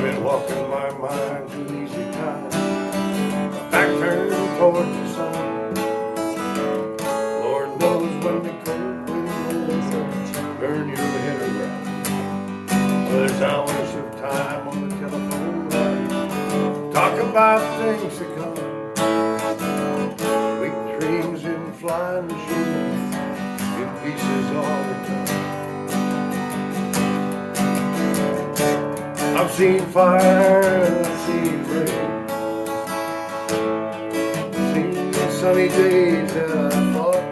I've been walking my mind to easy time, back turned toward the sun. Lord knows when the cold wind blows, burn your head around. There's hours of time on the telephone line, talk about things to come. Sweet dreams in flying machines, in pieces all the time. I've seen fire and I've seen rain, seen sunny days that I thought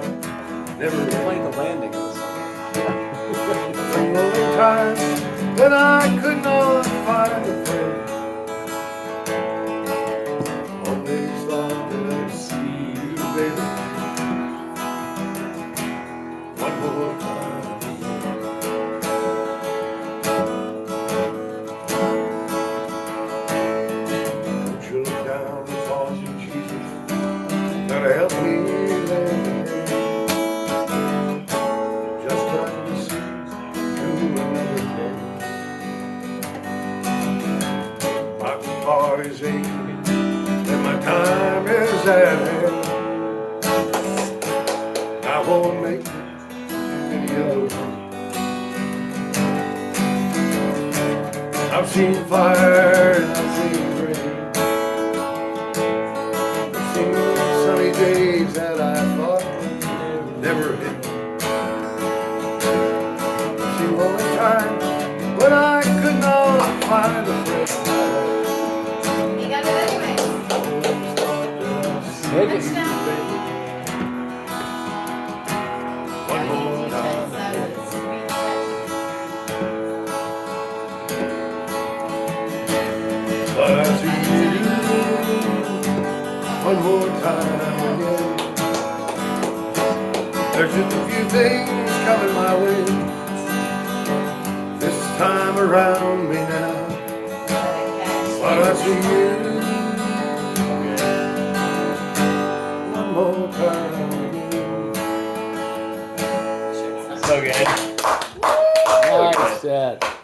never Playing the landing of the song. Some lonely times when I could not find a friend. Always thought that I'd see you, baby, one more time. Don't you look down the cross of Jesus, gotta help me land the day. Just like the seas to another day. My heart is aching and my time is at hand. I won't make it any other way. I've seen fire and I've seen rain, I've seen sunny days that I thought never hit. I've seen lonely times when I could not find a friend. You got it anyway. Touchdown. One more time. But I see you one more time again. There's just a few things coming my way, this time around me now. But I see you one more time again. So good. Nice, Dad.